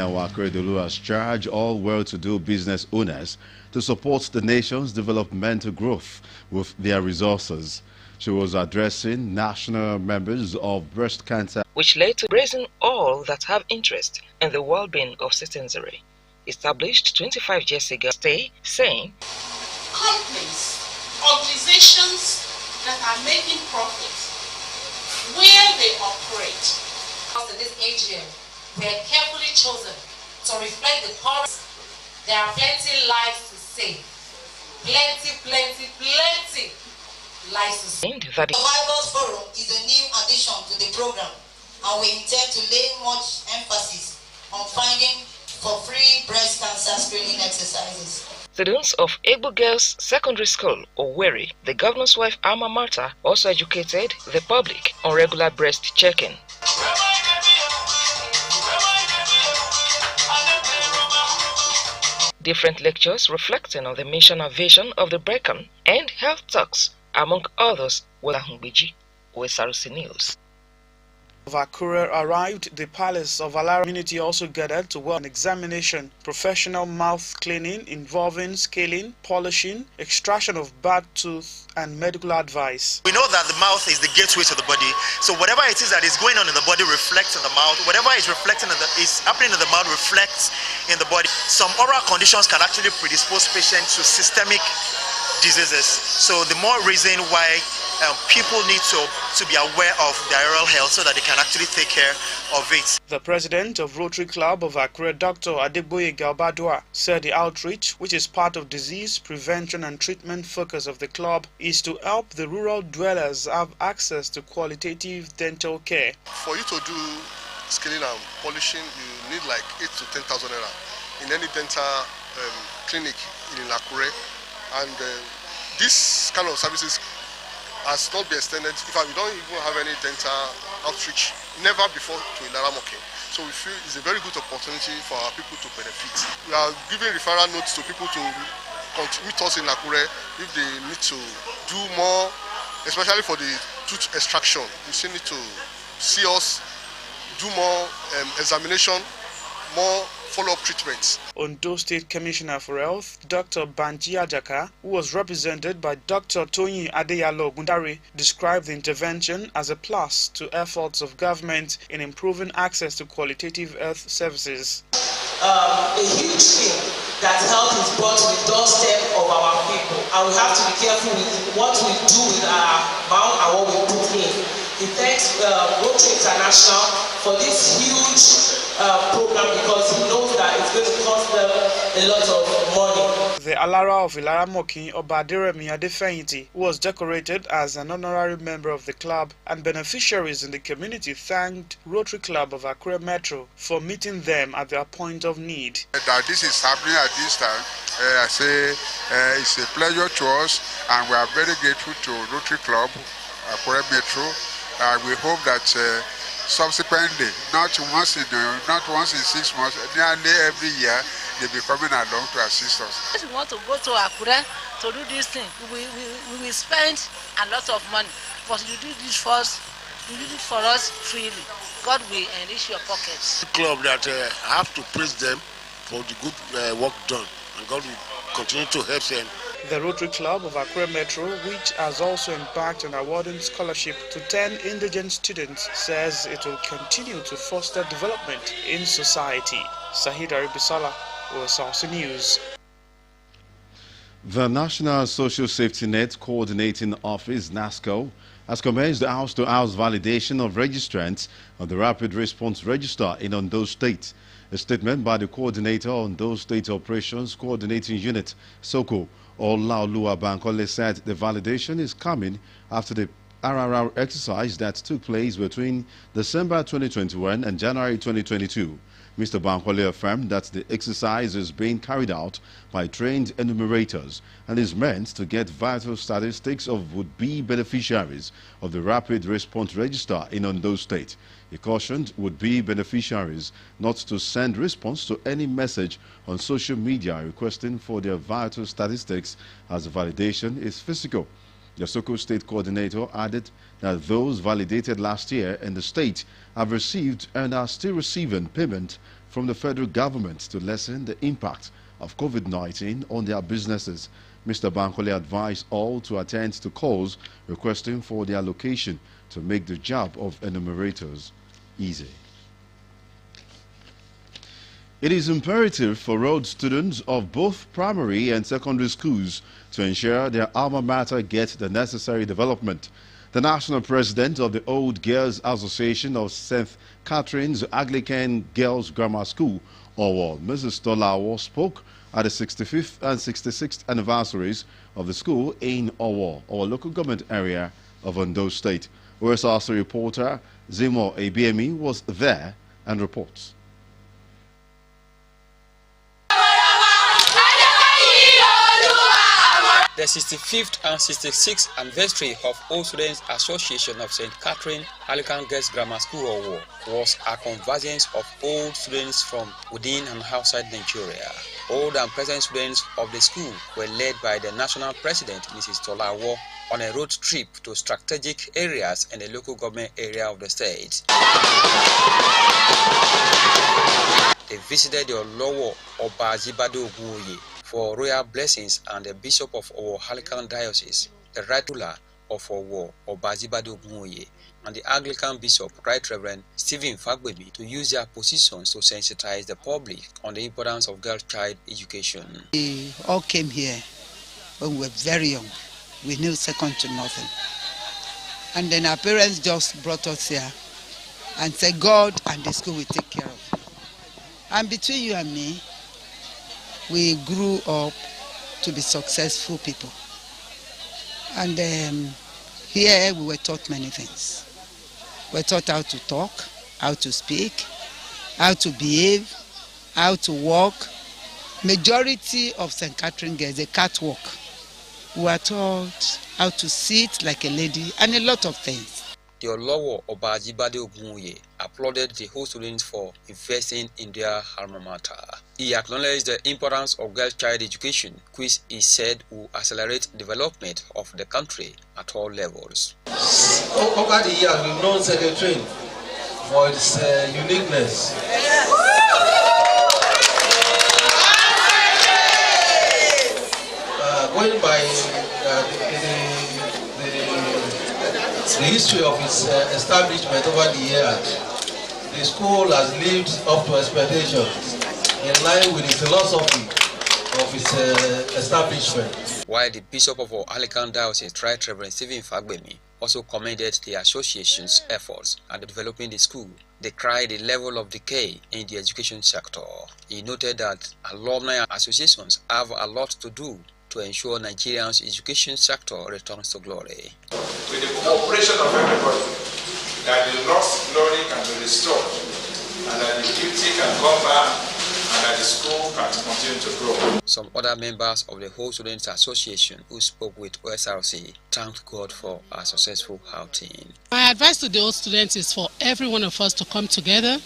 Wakredolu has charged all well-to-do business owners to support the nation's developmental growth with their resources. She was addressing national members of breast cancer, which led to raising all that have interest in the well-being of citizenry, established 25 years ago, saying, companies, organizations that are making profit where they operate. After this AGM, were carefully chosen to reflect the current. There are plenty lives to save. Plenty lives to save. The Survivors Forum is a new addition to the program, and we intend to lay much emphasis on finding for free breast cancer screening exercises. Students of Egbo Girls Secondary School, Owerri, the governor's wife alma mater, also educated the public on regular breast checking. Different lectures reflecting on the mission and vision of the Brecon and health talks, among others, were Osrc News. Of Akure arrived, the palace of Alara community also gathered to welcome an examination, professional mouth cleaning involving scaling, polishing, extraction of bad tooth, and medical advice. We know that the mouth is the gateway to the body, so whatever it is that is going on in the body reflects in the mouth. Whatever is reflecting is happening in the mouth reflects in the body. Some oral conditions can actually predispose patients to systemic diseases. So the more reason why people need to be aware of their oral health so that they can actually take care of it. The president of Rotary Club of Akure, Dr. Adeboye Galbadua, said the outreach, which is part of disease prevention and treatment focus of the club, is to help the rural dwellers have access to qualitative dental care. For you to do scaling and polishing, you need like 8 to 10,000 naira in any dental clinic in Akure, and this kind of services has not been extended. In fact, we don't even have any dental outreach, never before, to Ilaramoke. So we feel it's a very good opportunity for our people to benefit. We are giving referral notes to people to meet us in Akure if they need to do more, especially for the tooth extraction. You still need to see us do more examination, more follow-up treatments. Ondo State Commissioner for Health, Dr. Banji Ajaka, who was represented by Dr. Tony Adeyalo Gundari, described the intervention as a plus to efforts of government in improving access to qualitative health services. A huge thing that health is brought to the doorstep of our people, and we have to be careful with what we do with our mouth and what we put in. He thanks Rotary International for this huge program because he knows that it's going to cost them a lot of money. The Alara of Ilaramoki, Obaderemi Adefenyiti, who was decorated as an honorary member of the club, and beneficiaries in the community thanked Rotary Club of Akure Metro for meeting them at their point of need. That this is happening at this time, I say it's a pleasure to us, and we are very grateful to Rotary Club Akure Metro. We hope that subsequently, not once in 6 months, nearly every year, they'll be coming along to assist us. If we want to go to Akure to do this thing, we will spend a lot of money. But you do this for us, you do it for us freely. God will enrich your pockets. The club that I have to praise them for the good work done, and God will continue to help them. The Rotary Club of Akure Metro, which has also embarked on awarding scholarship to 10 indigent students, says it will continue to foster development in society. Sahid Aribisala, Osrc News. The National Social Safety Net Coordinating Office, NASCO, has commenced the house-to-house validation of registrants of the Rapid Response Register in Ondo State. A statement by the coordinator on Ondo State Operations Coordinating Unit, SOCO, Olaoluwa Bankole, said the validation is coming after the RRR exercise that took place between December 2021 and January 2022. Mr. Bankole affirmed that the exercise is being carried out by trained enumerators and is meant to get vital statistics of would-be beneficiaries of the Rapid Response Register in Ondo State. He cautioned would-be beneficiaries not to send response to any message on social media requesting for their vital statistics, as the validation is physical. The SOCO State Coordinator added that those validated last year in the state have received and are still receiving payment from the federal government to lessen the impact of COVID-19 on their businesses. Mr. Bankole advised all to attend to calls requesting for their allocation to make the job of enumerators easy. It is imperative for road students of both primary and secondary schools to ensure their alma mater gets the necessary development. The national president of the Old Girls Association of St. Catherine's Anglican Girls Grammar School, Owo, Mrs. Tolawo, spoke at the 65th and 66th anniversaries of the school in Owo, our local government area of Ondo State. Osrc reporter Zimo Abiemi was there and reports. The 65th and 66th anniversary of Old Students Association of St. Catherine Anglican Girls Grammar School Owo was a convergence of old students from within and outside Nigeria. Old and present students of the school were led by the national president, Mrs. Tolawo, on a road trip to strategic areas in the local government area of the state. They visited the Olowo Oba Zibado Ogunwoye for royal blessings and the Bishop of Owo Anglican Diocese, the Right Ruler of Owo Oba Zibado Ogunwoye, and the Anglican Bishop, Right Reverend Stephen Fagbemi, to use their positions to sensitize the public on the importance of girl child education. We all came here when we were very young. We knew second to nothing. And then our parents just brought us here and said, God and the school will take care of you. And between you and me, we grew up to be successful people. And here we were taught many things. We were taught how to talk, how to speak, how to behave, how to walk. Majority of St. Catherine girls, a catwalk. We were taught how to sit like a lady and a lot of things. The Olowo Oba Zibade Ogunwoye applauded the whole students for investing in their alma mater. He acknowledged the importance of girl child education, which he said will accelerate development of the country at all levels. Over the years, we've known St. Catherine for its uniqueness. Going by the history of its establishment over the years, the school has lived up to expectations in line with the philosophy of its establishment. While the Bishop of Anglican Diocese, Right Reverend Stephen Fagbemi, also commended the association's efforts at developing the school, they cried the level of decay in the education sector. He noted that alumni associations have a lot to do to ensure Nigeria's education sector returns to glory. With the cooperation of everybody, that the lost glory can be restored, and that the beauty can come back, and that the school can continue to grow. Some other members of the Whole Students Association who spoke with Osrc thanked God for a successful outing. My advice to the old students is for every one of us to come together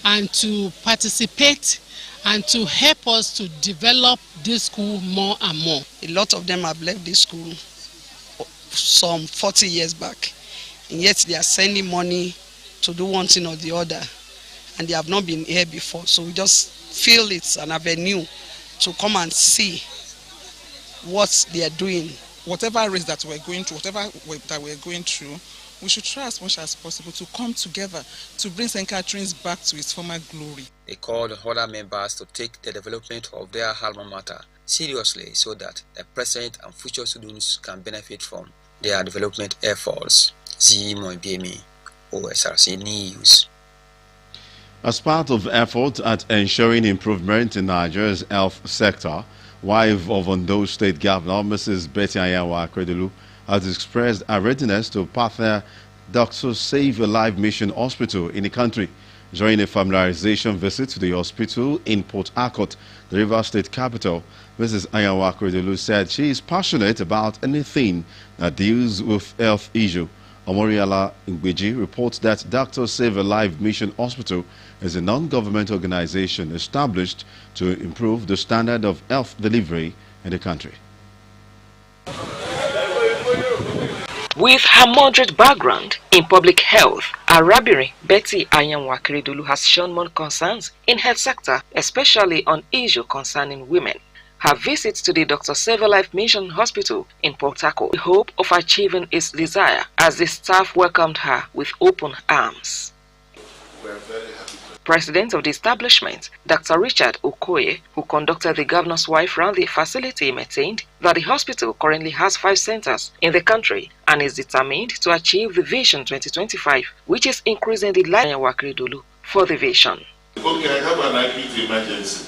and to participate and to help us to develop this school more and more. A lot of them have left this school some 40 years back, and yet they are sending money to do one thing or the other, and they have not been here before. So we just feel it's an avenue to come and see what they are doing. Whatever race that we're going through, that we're going through, we should try as much as possible to come together to bring St. Catherine's back to its former glory. They called other members to take the development of their alma mater seriously so that the present and future students can benefit from their development efforts. Zimo Abiemi, Osrc News. As part of efforts at ensuring improvement in Nigeria's health sector, wife of Ondo State Governor Mrs. Betty Ayawa Akredolu has expressed her readiness to partner Dr. Save a Life Mission Hospital in the country. During a familiarization visit to the hospital in Port Harcourt, the Rivers State capital, Mrs. Ayawa Akredolu said she is passionate about anything that deals with health issue. Omoriala Ngbeji reports that Dr. Save a Life Mission Hospital is a non-government organization established to improve the standard of health delivery in the country. With her moderate background in public health Arabiri Betty Ayanwa Akeredolu has shown more concerns in health sector, especially on issues concerning women. Her visit to the Dr. Save Life Mission Hospital in Port Harcourt, the hope of achieving its desire, as the staff welcomed her with open arms. President of the establishment, Dr. Richard Okoye, who conducted the governor's wife round the facility, maintained that the hospital currently has 5 centers in the country and is determined to achieve the Vision 2025, which is increasing the life of Akeredolu for the vision. Okay, I have an acute emergency.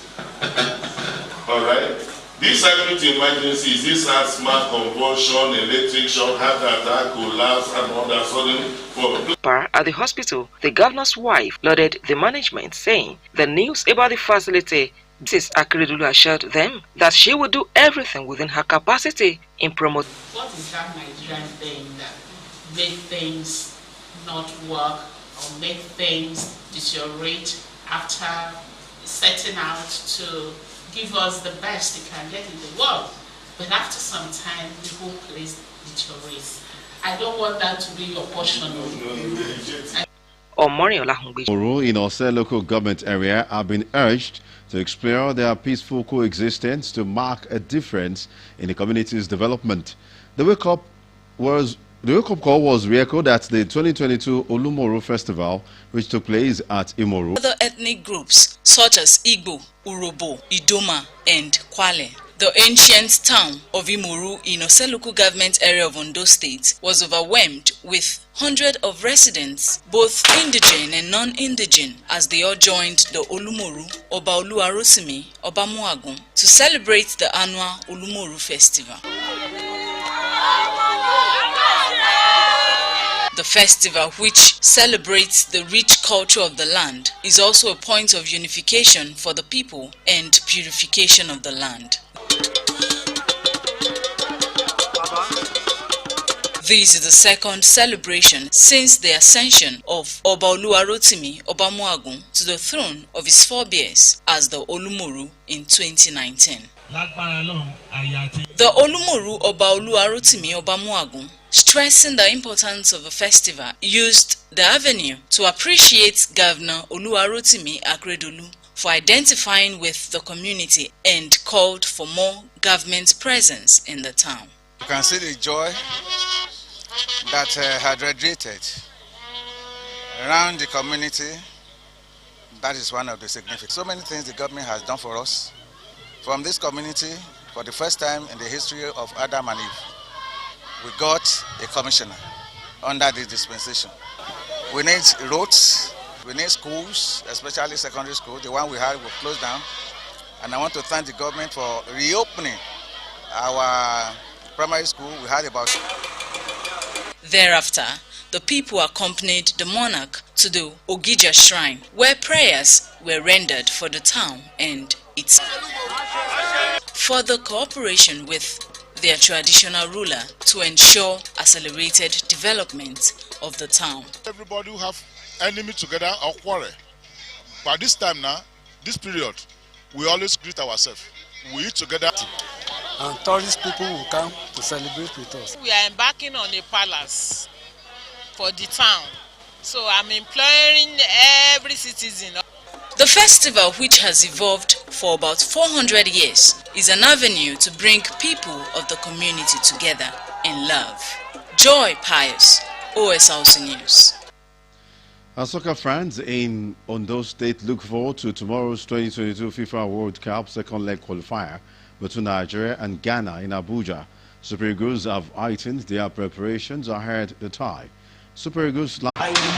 All right. This acute emergency is this asthma, convulsion, electric shock, heart attack, collapse, and all that sudden. At the hospital, the governor's wife lauded the management, saying the news about the facility, Mrs. Akeredolu assured them that she would do everything within her capacity in promoting. What is that Nigerian thing that make things not work or make things deteriorate after setting out to give us the best it can get in the world, but after some time the whole place deteriorates. I don't want that to be your portion. Omori in Osrc local government area have been urged to explore their peaceful coexistence to mark a difference in the community's development. The wake-up call was re-echoed at the 2022 Olumoro Festival, which took place at Imoru. Other ethnic groups such as Igbo, Urobo, Idoma, and Kwale. The ancient town of Imoru in Osrc local government area of Ondo State was overwhelmed with hundreds of residents, both indigene and non-indigene, as they all joined the Olumoru Oba Oluwarotimi Obamuagun to celebrate the annual Olumoru Festival. The festival, which celebrates the rich culture of the land, is also a point of unification for the people and purification of the land. This is the second celebration since the ascension of Oba Oluwarotimi Obamuagun to the throne of his forebears as the Olumoru in 2019. The Olumoru Oba Oluwarotimi Obamuagun, stressing the importance of the festival, used the avenue to appreciate Governor Oluwarotimi Akeredolu for identifying with the community and called for more government presence in the town. You can see the joy that had radiated around the community. That is one of the significant. So many things the government has done for us. From this community, for the first time in the history of Adam and Eve, we got a commissioner under this dispensation. We need roads, we need schools, especially secondary school. The one we had was closed down. And I want to thank the government for reopening our primary school. We had about... Thereafter, the people accompanied the monarch to the Ogija shrine, where prayers were rendered for the town and its further cooperation with their traditional ruler to ensure accelerated development of the town. Everybody who have enemy together or quarrel. But this time now, this period, we always greet ourselves. We eat together. And tourist people will come to celebrate with us. We are embarking on a palace for the town. So I'm imploring every citizen. The festival, which has evolved for about 400 years, is an avenue to bring people of the community together in love. Joy Pius, Osrc News. Our soccer fans in Ondo State look forward to tomorrow's 2022 FIFA World Cup second leg qualifier between Nigeria and Ghana in Abuja. Super Eagles have heightened their preparations ahead of the tie. Super Eagles